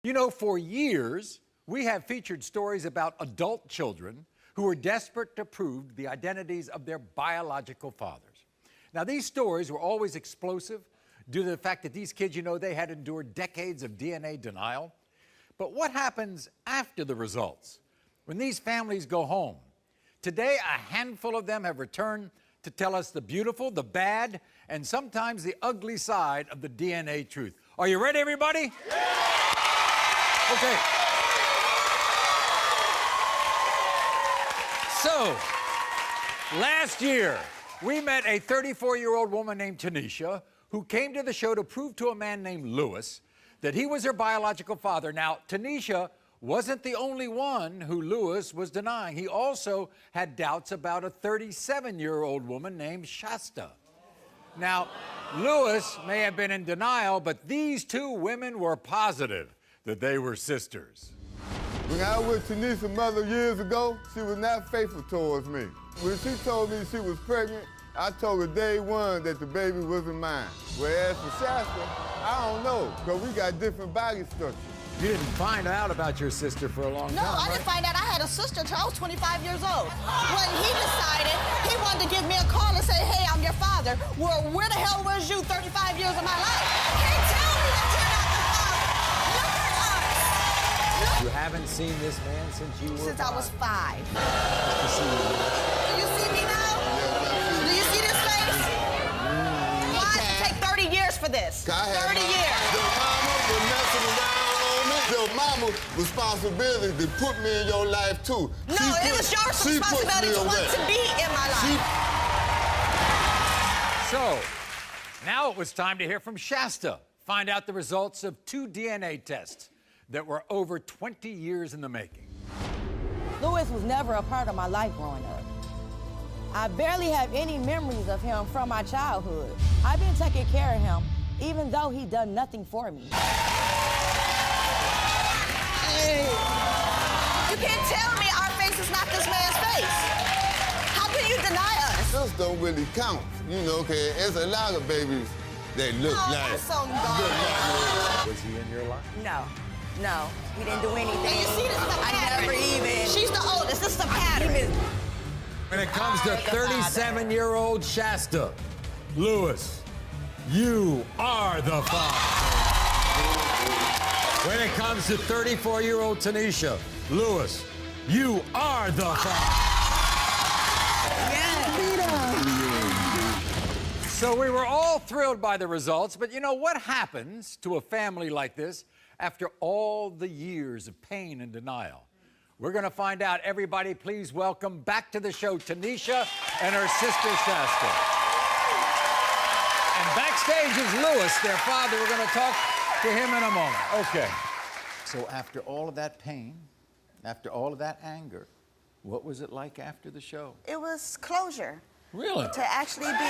You know, for years, we have featured stories about adult children who were desperate to prove the identities of their biological fathers. Now, these stories were always explosive due to the fact that these kids, you know, they had endured decades of DNA denial. But what happens after the results? When these families go home? Today, a handful of them have returned to tell us the beautiful, the bad, and sometimes the ugly side of the DNA truth. Are you ready, everybody? Yeah! Okay. So, last year, we met a 34-year-old woman named Tanisha who came to the show to prove to a man named Lewis that he was her biological father. Now, Tanisha wasn't the only one who Lewis was denying. He also had doubts about a 37-year-old woman named Shasta. Now, Lewis may have been in denial, but these two women were positive that they were sisters. When I was with Tanisha's mother years ago, she was not faithful towards me. When she told me she was pregnant, I told her day one that the baby wasn't mine. Whereas for Shasta, I don't know, because we got different body structures. You didn't find out about your sister for a long time, No, I didn't find out I had a sister until I was 25 years old. When he decided he wanted to give me a call and say, hey, I'm your father, well, where the hell was you 35 years of my life? Can't tell me that you're not the father. Look at us. You haven't seen this man since you were Since I was 5. Nice to see you. Do you see me now? Do you see this face? Why did it take 30 years for this? 30 years. Your mama was messing around on me. Your mama's responsibility to put me in your life, too. No, it was your responsibility to want to be in my life. So, now it was time to hear from Shasta. Find out the results of 2 DNA tests that were over 20 years in the making. Lewis was never a part of my life growing up. I barely have any memories of him from my childhood. I've been taking care of him, even though he done nothing for me. You can't tell me our face is not this man's face. How can you deny us? This don't really count, you know, because there's a lot of babies that look like. I'm so gone. Was he in your life? No, he didn't do anything. And you see this is the pattern. never even. She's the oldest. This is the pattern. When it comes to 37-year-old Shasta, Lewis, you are the father. When it comes to 34-year-old Tanisha, Lewis, you are the father. So we were all thrilled by the results, but you know what happens to a family like this after all the years of pain and denial? We're going to find out. Everybody, please welcome back to the show Tanisha and her sister Shasta. And backstage is Lewis, their father. We're going to talk to him in a moment. Okay. So after all of that pain, after all of that anger, what was it like after the show? It was closure. Really? To actually be able to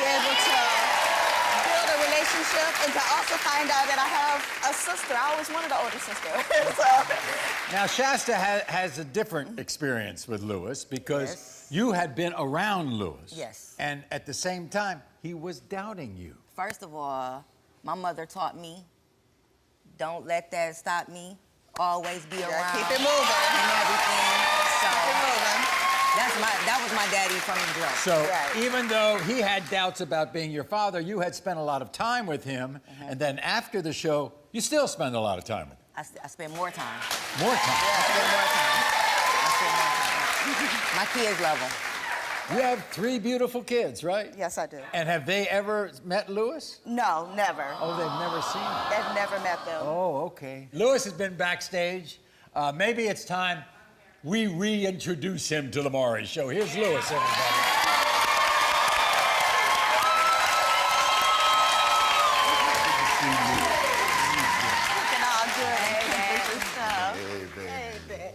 build a relationship and to also find out that I have a sister. I always wanted an older sister. Now, Shasta has a different experience with Lewis because you had been around Lewis. Yes. And at the same time, he was doubting you. First of all, my mother taught me, don't let that stop me. Always be around. Keep it moving. And everything. So Keep it moving. that was my daddy from the jump. So even though he had doubts about being your father, you had spent a lot of time with him. And then after the show, you still spend a lot of time with him. I spend more time. More time? I spend more time. My kids love him. You have 3 beautiful kids, right? Yes, I do. And have they ever met Lewis? No, never. Oh, they've never seen him. They've never met them. Oh, okay. Lewis has been backstage. Maybe it's time we reintroduce him to the Maury Show. Here's Lewis, everybody. Looking all good. Hey, babe.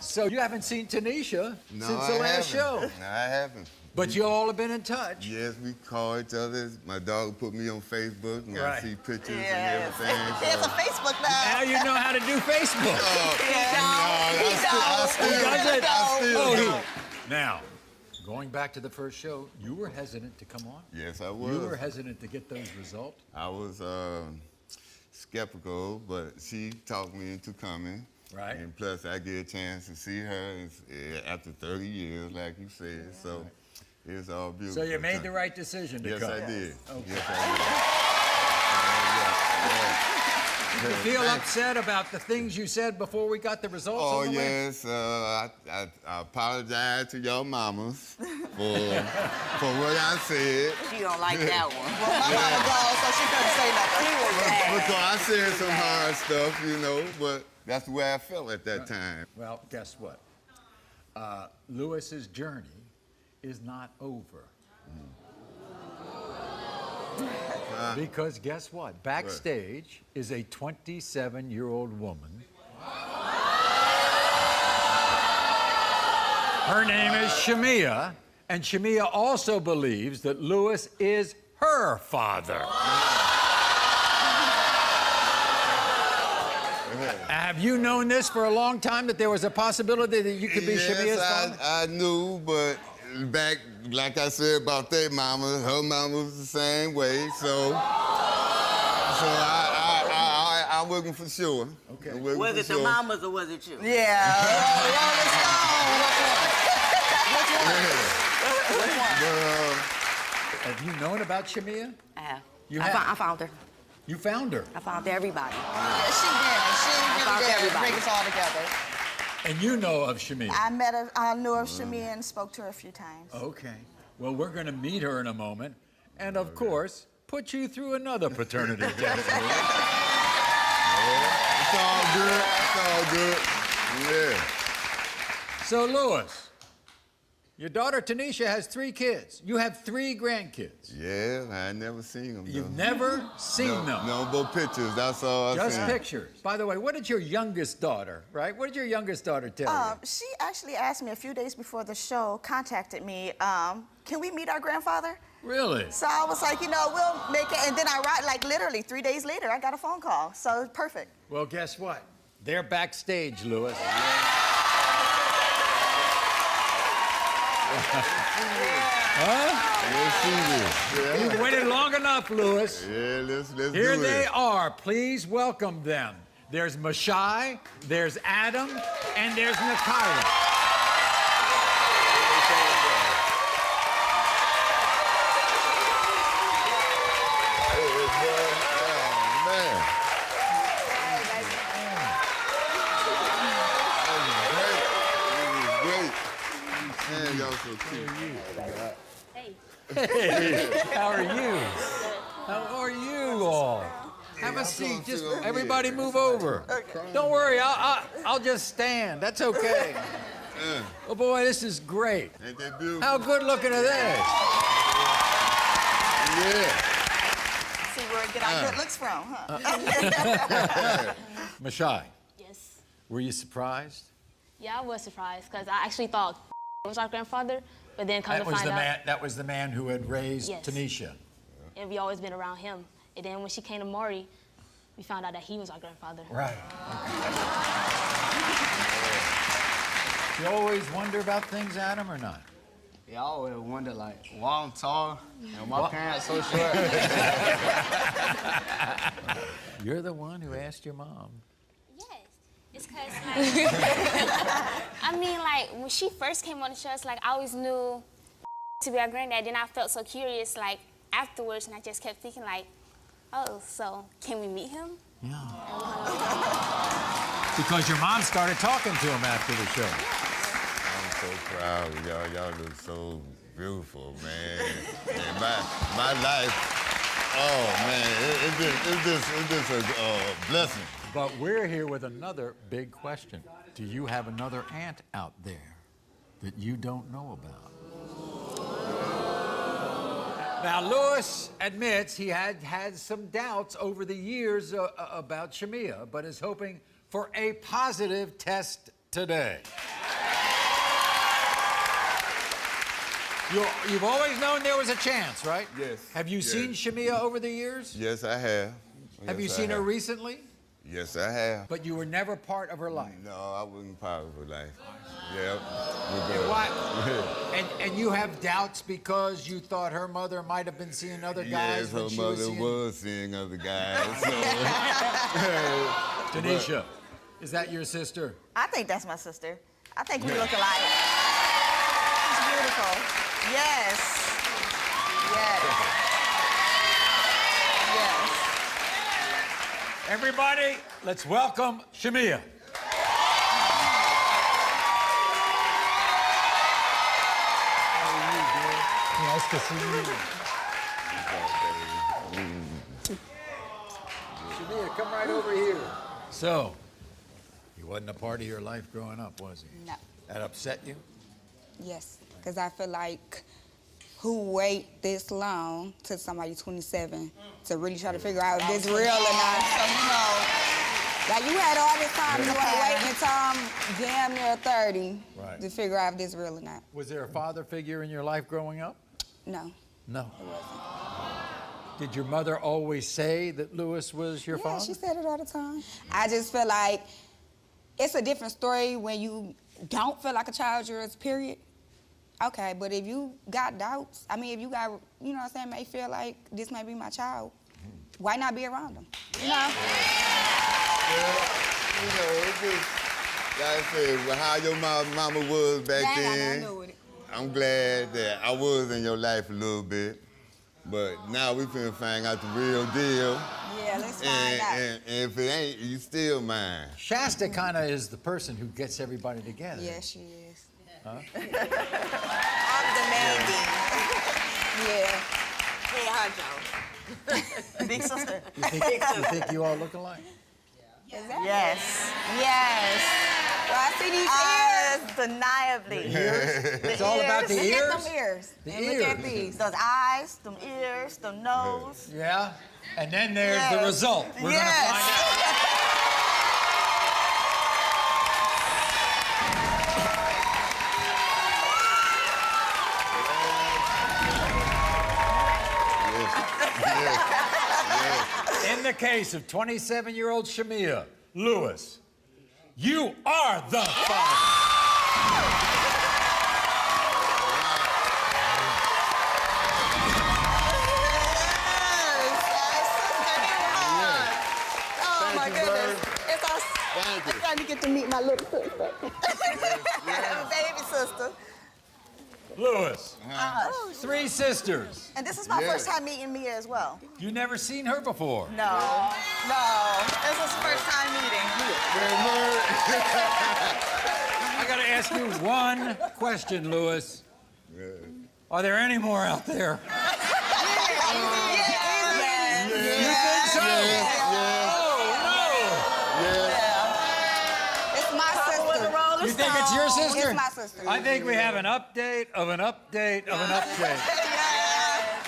So you haven't seen Tanisha since the I last show. No, I haven't. But you all have been in touch. Yes, we call each other. My dog put me on Facebook, and I see pictures and everything. He has a Facebook now. Now you know how to do Facebook. Now, going back to the first show, you were hesitant to come on. Yes, I was. You were hesitant to get those results. I was skeptical, but she talked me into coming. Right. And plus, I get a chance to see her after 30 years, like you said. So it's all beautiful. So you made the right decision to yes, come. I did. Okay. Yes, I Did you feel upset about the things you said before we got the results? Oh, on the way? yes. I apologize to your mamas for what I said. She don't like that one. Well, my mama gone, so she couldn't say nothing. Because I said some hard stuff, you know, but that's the way I felt at that time. Well, guess what? Lewis's journey is not over. Because guess what? Backstage is a 27-year-old woman. Her name is Shamia, and Shamia also believes that Lewis is her father. Have you known this for a long time, that there was a possibility that you could be Shamia's father? I knew, but back, like I said about their mama, her mama was the same way, so I wasn't for sure. Okay. Was it the mamas or was it you? Yeah. Rolling Stone. Which one? Have you known about Shamia? I have. You I have? found her. You found her. I found everybody. Yeah, she did. She really did everybody. bring us all together. And you know of Shamia? I knew of Shamia and spoke to her a few times. Okay. Well, we're going to meet her in a moment. And of course, put you through another paternity test. It's all good. It's all good. Yeah. So, Lewis, your daughter Tanisha has 3 kids. You have 3 grandkids. Yeah, I never seen them. You've never seen them. No, but pictures. That's all I Just seen. pictures. By the way, what did your youngest daughter, right? What did your youngest daughter tell you? She actually asked me a few days before the show, contacted me, can we meet our grandfather? Really? So I was like, you know, we'll make it. And then like literally 3 days later, I got a phone call. So it's perfect. Well, guess what? They're backstage, Lewis. Huh? Let's see this. You've waited long enough, Lewis. Yeah, let's do it. Here they are. Please welcome them. There's Mashai, there's Adam, and there's Nakira. Man, y'all so cute. Hey, how are you? How are you all? Have a seat. Just everybody move over. Don't worry, I'll just stand. That's okay. Oh boy, this is great. Ain't that beautiful? How good looking are they? Yeah. See where it get our good looks from, huh? Mashai, Yes. were you surprised? Yeah, I was surprised because I actually thought was our grandfather, but then come to find out, That was the man who had raised Yes. Tanisha. and we always been around him. And then when she came to Maury, we found out that he was our grandfather. Right. You always wonder about things, Adam, or not? Yeah, I always wonder, like, why I'm tall and my parents so short. You're the one who asked your mom. Yes. It's because, like, I mean, like, when she first came on the show, it's like I always knew to be our granddad. Then I felt so curious, like, afterwards, and I just kept thinking, like, oh, so can we meet him? Yeah. Because your mom started talking to him after the show. I'm so proud of y'all. Y'all look so beautiful, man. And my life, oh, man, it's just a blessing. But we're here with another big question. Do you have another aunt out there that you don't know about? Now, Lewis admits he had some doubts over the years about Shamia, but is hoping for a positive test today. You've always known there was a chance, right? Yes. Have you seen Shamia over the years? Yes, I have. Have you Yes, I seen her have. recently? Yes, I have. But you were never part of her life. No, I wasn't part of her life. Yep. Why? And you have doubts because you thought her mother might have been seeing other guys Yes, when her she was mother seeing... was seeing other guys. So. Tanisha, is that your sister? I think that's my sister. I think we look alike. She's beautiful. Yes. Yes. Yes. Everybody, let's welcome Shamia. Nice to see you. Shamia, come right over here. So, he wasn't a part of your life growing up, was he? No. That upset you? Yes, because I feel like who wait this long to somebody 27 to really try to figure out if this real or not. So, you know, like you had all this time, you want to wait until I'm damn near 30 to figure out if this real or not. Was there a father figure in your life growing up? No. No. It wasn't. Did your mother always say that Lewis was your father? Yeah, she said it all the time. I just feel like it's a different story when you don't feel like a child yours, period. Okay, but if you got doubts, I mean, if you got, you know what I'm saying, may feel like this may be my child, why not be around them? You know? Well, you know, it's just, like I said, how your mama was back then. I'm glad that I was in your life a little bit, but now we finna find out the real deal. Yeah, let's find out. And if it ain't, you still mine. Shasta kind of is the person who gets everybody together. Yeah, she is. Huh? I'm demanding. Yeah. Hey, hi, Joe. Big sister. You think you all look alike? Exactly. Yes. Yes. Well, I see these ears. Undeniably. It's all about the Look ears? at them ears. The and ears. look at these. Those eyes, them ears, them nose. Yeah. And then there's the result. We're going to find out. In the case of 27-year-old Shamia Lewis, you are the father. Oh my goodness. It's us. Thank you. I'm trying to get to meet my little sister. Baby sister. Lewis, 3 sisters. And this is my first time meeting Mia as well. You never seen her before. No. This is first time meeting. I gotta ask you one question, Lewis. Are there any more out there? You think so? It's my sister. You think it's your sister? It's my sister. I think we have an update of an update of an update.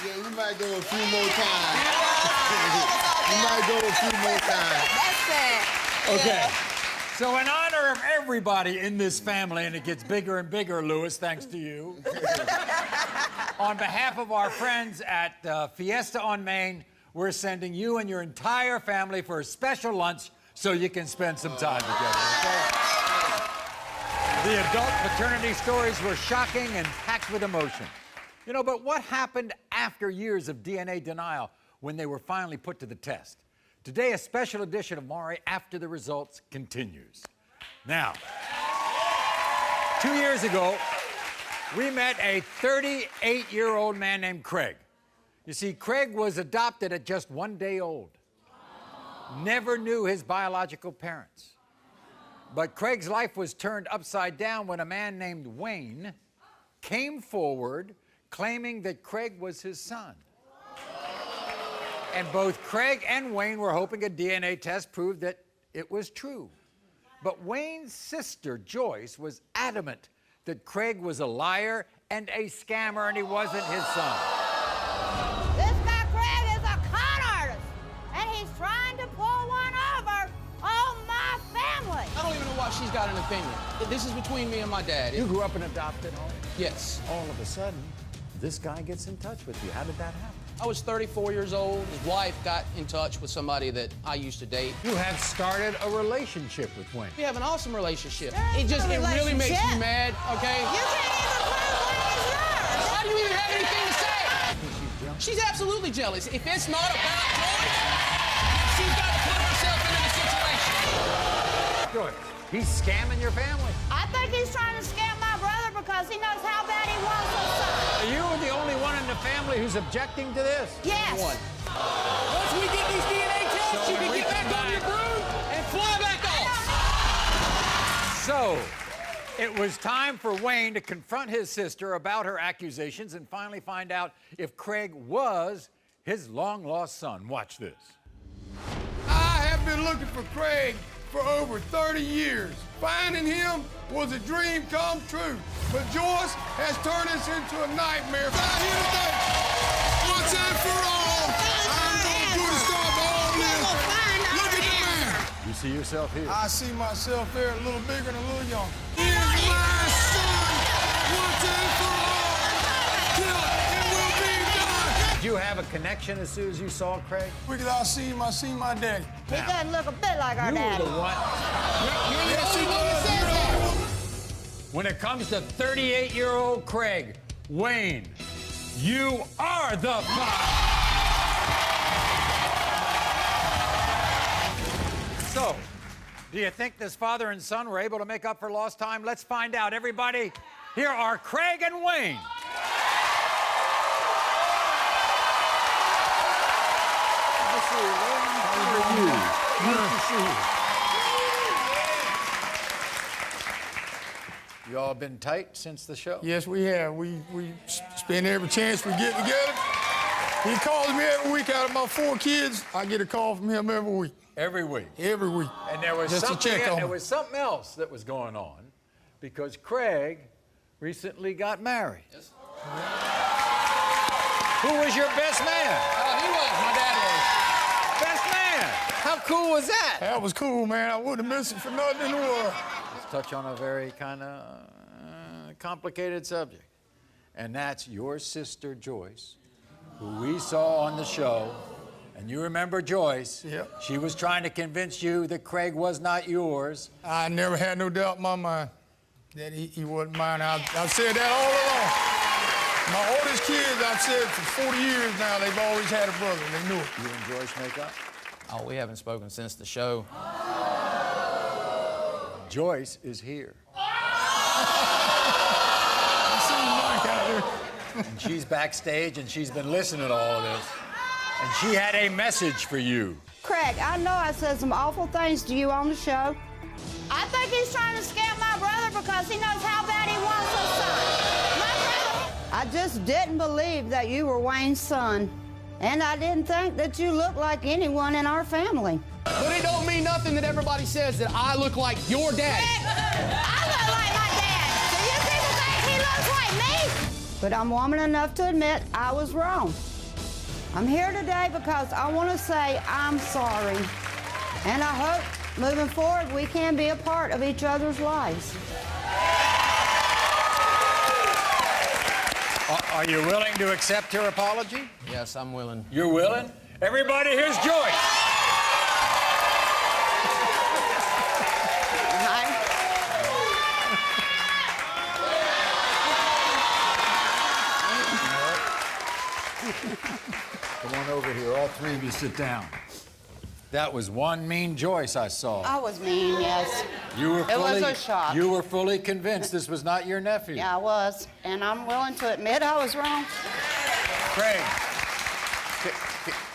Yeah, you might go a few more times. You might go a few more times. That's it. Okay. So in honor of everybody in this family, and it gets bigger and bigger, Lewis, thanks to you, on behalf of our friends at Fiesta on Main, we're sending you and your entire family for a special lunch so you can spend some time together, okay? The adult paternity stories were shocking and packed with emotion. You know, but what happened after years of DNA denial when they were finally put to the test? Today, a special edition of Maury After the Results continues. Now, 2 years ago, we met a 38-year-old man named Craig. You see, Craig was adopted at just 1 day old. Never knew his biological parents. But Craig's life was turned upside down when a man named Wayne came forward claiming that Craig was his son. And both Craig and Wayne were hoping a DNA test proved that it was true. But Wayne's sister, Joyce, was adamant that Craig was a liar and a scammer and he wasn't his son. This guy Craig is a con artist, and he's trying to pull one over on my family. I don't even know why she's got an opinion. This is between me and my dad. You grew up in an adopted home? Yes. All of a sudden, this guy gets in touch with you. How did that happen? I was 34 years old. His wife got in touch with somebody that I used to date. You have started a relationship with Wayne. We have an awesome relationship. There's It no really makes relationship. me mad, okay? You can't even prove Wayne's yours. Why do you even have anything to say? She's absolutely jealous. If it's not about Joyce, she's got to put herself in He's scamming your family. I think he's trying to scam my brother because he knows how bad he wants his son. Are you the only one in the family who's objecting to this? Yes. Once we get these DNA tests, you can get back on your broom and fly back off. So, it was time for Wayne to confront his sister about her accusations and finally find out if Craig was his long-lost son. Watch this. I have been looking for Craig for over 30 years. Finding him was a dream come true. But Joyce has turned this into a nightmare. Right here today, once and for all, I'm going to put a stop to all this. Look at the man. You see yourself here? I see myself there a little bigger and a little younger. Here's my son, once and for all. Till it will be done. Did you have a connection as soon as you saw Craig? Because I seen my daddy. He doesn't look a bit like our daddy. You were the one. Yes, he does. When it comes to 38-year-old Craig, Wayne, you are the father. So, do you think this father and son were able to make up for lost time? Let's find out. Everybody, here are Craig and Wayne. Good to see you, Wayne. How are you? Good to see you. You all been tight since the show? Yes, we have. We spend every chance we get together. He calls me every week. Out of my 4 kids, I get a call from him every week. Every week? Every week. And there was just to check on there him. was something else that was going on because Craig recently got married. Yes. Who was your best man? He was. My dad was. Best man. How cool was that? That was cool, man. I wouldn't have missed it for nothing in the world. Let's touch on a very kind of complicated subject. And that's your sister, Joyce, who we saw on the show. And you remember Joyce. Yep. She was trying to convince you that Craig was not yours. I never had no doubt in my mind that he wasn't mine. I've said that all along. My oldest kids, I've said for 40 years now, they've always had a brother. They knew it. You and Joyce make up? Oh, we haven't spoken since the show. Joyce is here. And she's backstage and she's been listening to all of this. And she had a message for you. Craig, I know I said some awful things to you on the show. I think he's trying to scam my brother because he knows how bad he wants his son. My brother. I just didn't believe that you were Wayne's son. And I didn't think that you looked like anyone in our family. But it don't mean nothing that everybody says that I look like your daddy. I look like my dad. Do you people think he looks like me? But I'm woman enough to admit I was wrong. I'm here today because I want to say I'm sorry. And I hope moving forward we can be a part of each other's lives. Are you willing to accept her apology? Yes, I'm willing. You're willing? Everybody, here's Joyce. Come on over here. All 3 of you sit down. That was one mean Joyce I saw. I was mean, yes. You were It was a shock. You were fully convinced this was not your nephew. Yeah, I was. And I'm willing to admit I was wrong. Craig,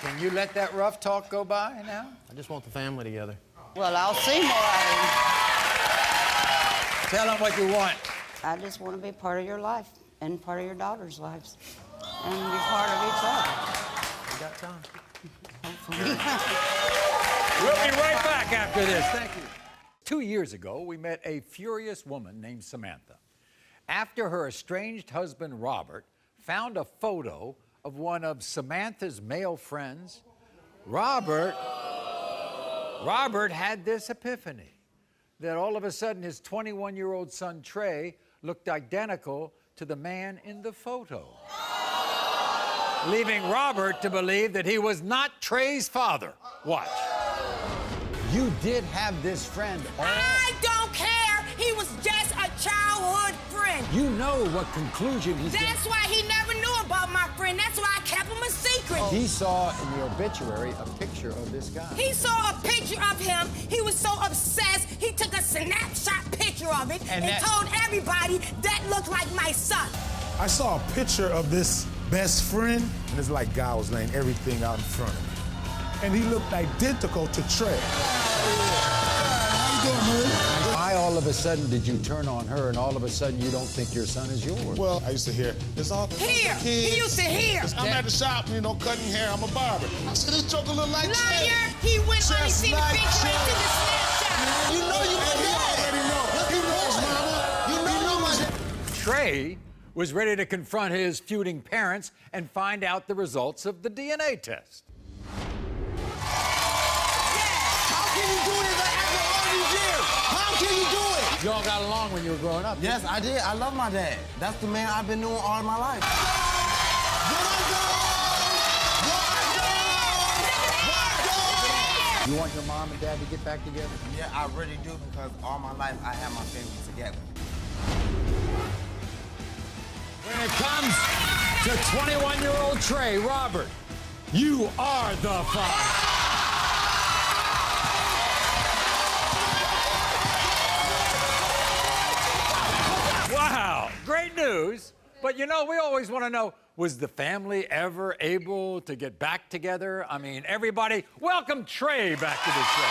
can you let that rough talk go by now? I just want the family together. Well, I'll see more of you. Tell them what you want. I just want to be part of your life and part of your daughter's lives. And be part of each other. You got time. We'll be right back after this. Thank you. 2 years ago, we met a furious woman named Samantha. After her estranged husband, Robert, found a photo of one of Samantha's male friends, Robert had this epiphany that all of a sudden his 21-year-old son, Trey, looked identical to the man in the photo, leaving Robert to believe that he was not Trey's father. Watch. You did have this friend all... I don't care. He was just a childhood friend. You know what conclusion he's... That's why he never knew about my friend. That's why I kept him a secret. He saw in the obituary a picture of this guy. He saw a picture of him. He was so obsessed, he took a snapshot picture of it And that- told everybody that looked like my son. I saw a picture of this best friend, and it's like God was laying everything out in front of me. And he looked identical to Trey. How you doing, Maury? Why all of a sudden did you turn on her and all of a sudden you don't think your son is yours? Well, I used to hear, it's all the Hear. kids. He used to hear. I'm at the shop, you know, cutting hair. I'm a barber. I said, this joker look like Trey. Liar. He went on and Just seen the like picture Trey. into the snapshot. You know you my dad. You already know. He knows, mama. You know my dad. Trey was ready to confront his feuding parents and find out the results of the DNA test. How can you do this after all these years? How can you do it? Y'all got along when you were growing up? Yes, I did. I love my dad. That's the man I've been knowing all my life. You want your mom and dad to get back together? Yeah, I really do because all my life I had my family together. When it comes to 21-year-old Trey, Robert, you are the father. Wow, great news. But you know, we always want to know, was the family ever able to get back together? I mean, everybody, welcome Trey back to the show.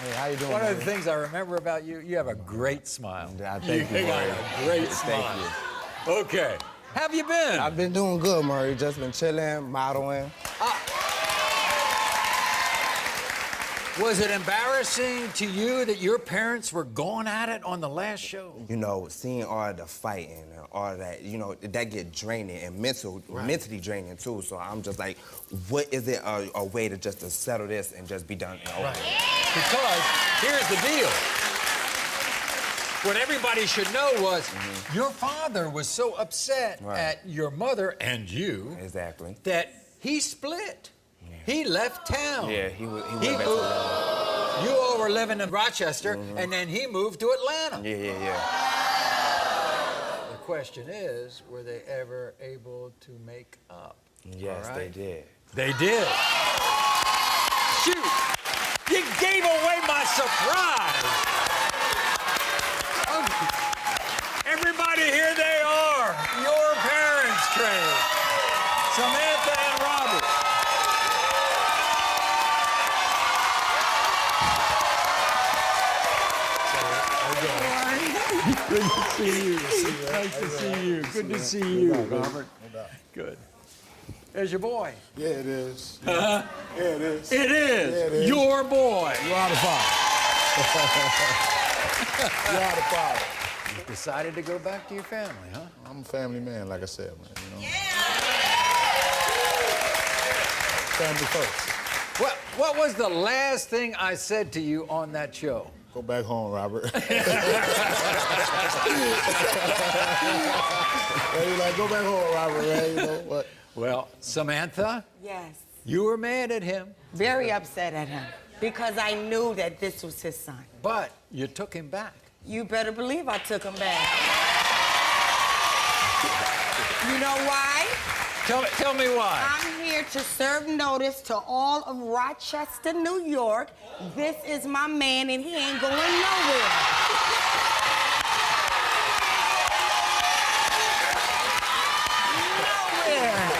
Hey, how you doing? One of the Maury? things I remember about you, you have a great smile. Thank you, You got Maury. a great smile. Thank you. Okay. How have you been? I've been doing good, Maury. Just been chilling, modeling. Was it embarrassing to you that your parents were going at it on the last show? You know, seeing all the fighting and all that, you know, that get draining and mentally draining too. So I'm just like, what is it a way to just to settle this and just be done and over? Right. Because here's the deal. What everybody should know was your father was so upset at your mother and you that he split. He left town. Yeah, he went back to moved. Atlanta. You all were living in Rochester, and then he moved to Atlanta. Yeah. The question is, were they ever able to make up? Yes, All they right? did. They did. Shoot! You gave away my surprise! Everybody, here they are. Your parents, Trey. Samantha and Robert. Good to see you. Nice to see you. Good to see you, Robert. Good. There's your boy. Yeah, it is. Uh-huh. Yeah, it is. It is. Yeah, it is. Your boy. You are the father. You are the father. You decided to go back to your family, huh? I'm a family man, like I said, man. You know? Family first. What was the last thing I said to you on that show? Go back home, Robert. You're like, go back home, Robert, man. You know what? Well, Samantha, Yes. you were mad at him. Very upset at him because I knew that this was his son. But you took him back. You better believe I took him back. You know why? Tell me why. I'm here to serve notice to all of Rochester, New York. This is my man, and he ain't going nowhere. Nowhere.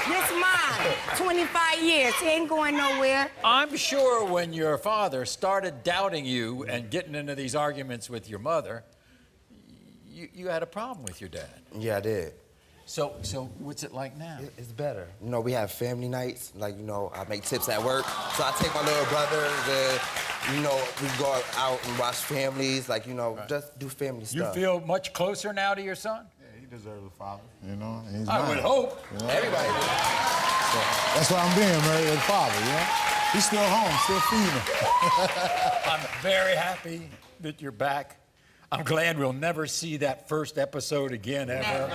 This mine. 25 years. He ain't going nowhere. I'm sure when your father started doubting you and getting into these arguments with your mother, you had a problem with your dad. Yeah, I did. So what's it like now? It's better. You know, we have family nights. Like, you know, I make tips at work. So I take my little brothers and, you know, we go out and watch families. Like, you know, just do family You stuff. feel much closer now to your son? Yeah, he deserves a father, you know? And he's I mine. would hope. You know? Everybody does. So that's why I'm being married as a father, you know? He's still home, still feeding. I'm very happy that you're back. I'm glad we'll never see that first episode again, ever.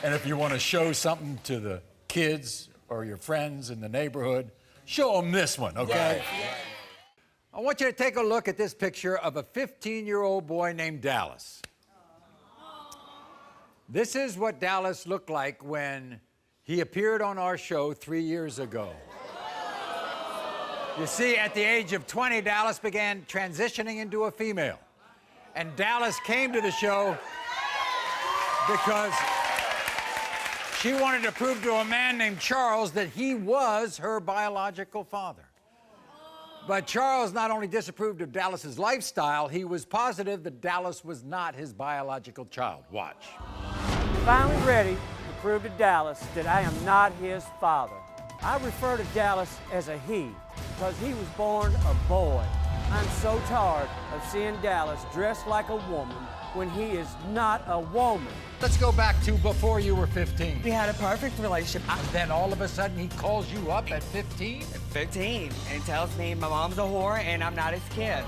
And if you want to show something to the kids or your friends in the neighborhood, show them this one, okay? Yes. I want you to take a look at this picture of a 15-year-old boy named Dallas. This is what Dallas looked like when he appeared on our show 3 years ago. You see, at the age of 20, Dallas began transitioning into a female. And Dallas came to the show because she wanted to prove to a man named Charles that he was her biological father. But Charles not only disapproved of Dallas's lifestyle, he was positive that Dallas was not his biological child. Watch. Finally ready to prove to Dallas that I am not his father. I refer to Dallas as a he because he was born a boy. I'm so tired of seeing Dallas dressed like a woman when he is not a woman. Let's go back to before you were 15. We had a perfect relationship. Then all of a sudden he calls you up at 15? At 15, and tells me my mom's a whore and I'm not his kid.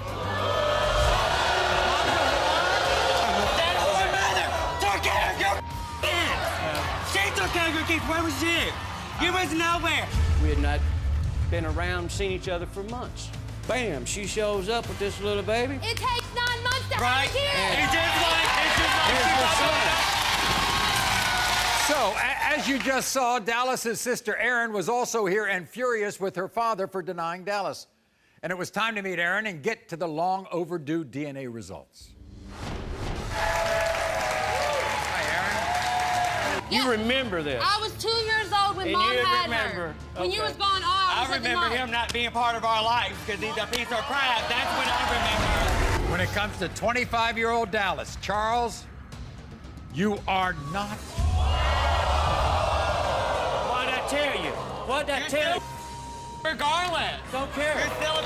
That whore mother took care of your kids. She took care of your kids. Where was you? You was nowhere. We had not been around, seen each other for months. Bam, she shows up with this little baby. It takes 9 months to Right? have a kid. It's just like So, as you just saw, Dallas's sister Erin was also here and furious with her father for denying Dallas. And it was time to meet Erin and get to the long overdue DNA results. You remember this? I was 2 years old when And Mom you had remember. her. When you Okay. was gone, I remember him not being part of our lives because he's a piece of crap. That's what I remember. When it comes to 25-year-old Dallas, Charles, you are not. What'd I tell you? What'd I tell you? Regardless. Don't care. You're still a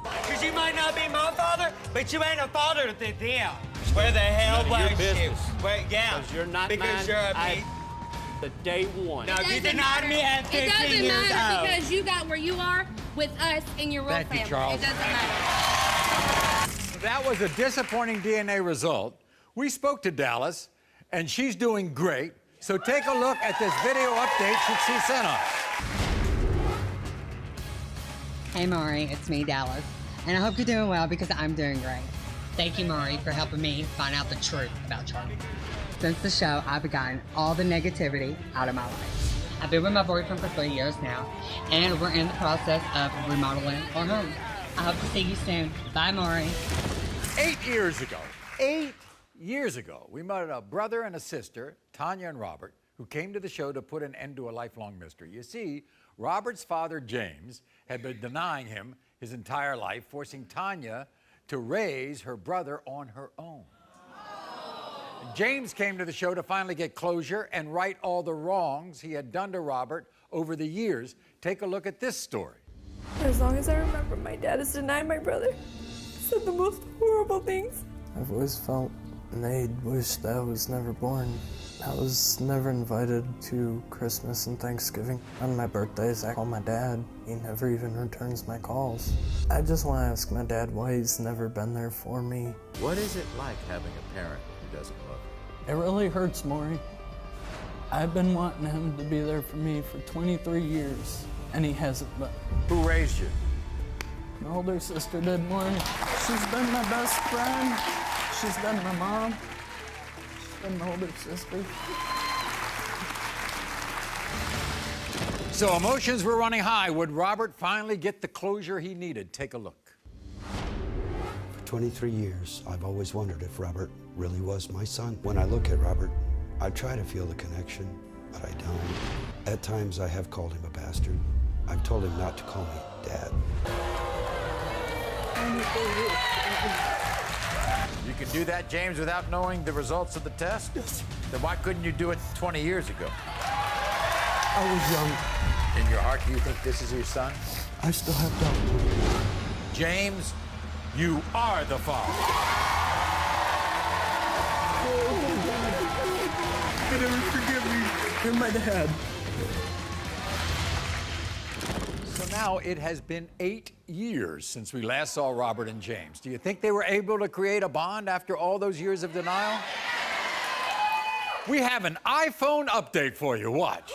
because you might not be my father, but you ain't a father to them. Where the hell None of your was you? business. Where, yeah. Because you're not because mine. you're a piece. The day one. No, you denied me at 15 years old. because you got where you are with us and your real Thank you, family. Charles. It doesn't matter. That was a disappointing DNA result. We spoke to Dallas, and she's doing great. So take a look at this video update that she sent us. Hey, Maury, it's me, Dallas. And I hope you're doing well because I'm doing great. Thank you, Maury, for helping me find out the truth about Charlie. Since the show, I've gotten all the negativity out of my life. I've been with my boyfriend for 3 years now, and we're in the process of remodeling our home. I hope to see you soon. Bye, Maury. 8 years ago, we met a brother and a sister, Tanya and Robert, who came to the show to put an end to a lifelong mystery. You see, Robert's father, James, had been denying him his entire life, forcing Tanya to raise her brother on her own. James came to the show to finally get closure and right all the wrongs he had done to Robert over the years. Take a look at this story. As long as I remember, my dad has denied my brother. Said the most horrible things. I've always felt they'd wished I was never born. I was never invited to Christmas and Thanksgiving. On my birthdays, I call my dad. He never even returns my calls. I just want to ask my dad why he's never been there for me. What is it like having a parent who doesn't love you? It really hurts, Maury. I've been wanting him to be there for me for 23 years, and he hasn't been. Who raised you? My older sister did, Maury. She's been my best friend. She's been my mom. She's been my older sister. So emotions were running high. Would Robert finally get the closure he needed? Take a look. For 23 years, I've always wondered if Robert really was my son. When I look at Robert, I try to feel the connection, but I don't. At times, I have called him a bastard. I've told him not to call me Dad. You can do that, James, without knowing the results of the test? Yes. Then why couldn't you do it 20 years ago? I was young. In your heart, do you think this is your son? I still have doubt. James, you are the father. You never forgive me. You're my dad. So now it has been 8 years since we last saw Robert and James. Do you think they were able to create a bond after all those years of denial? We have an iPhone update for you. Watch.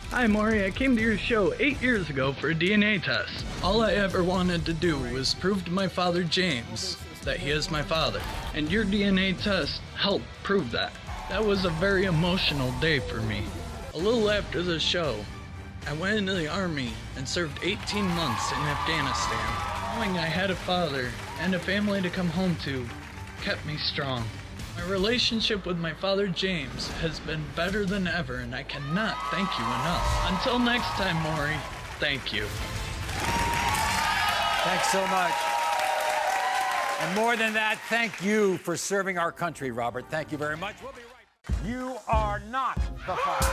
Hi, Maury. I came to your show 8 years ago for a DNA test. All I ever wanted to do was prove to my father, James, that he is my father. And your DNA test helped prove that. That was a very emotional day for me. A little after the show, I went into the Army and served 18 months in Afghanistan. Knowing I had a father and a family to come home to kept me strong. My relationship with my father, James, has been better than ever, and I cannot thank you enough. Until next time, Maury, thank you. Thanks so much. And more than that, thank you for serving our country, Robert. Thank you very much. We'll be right back. You are not the father.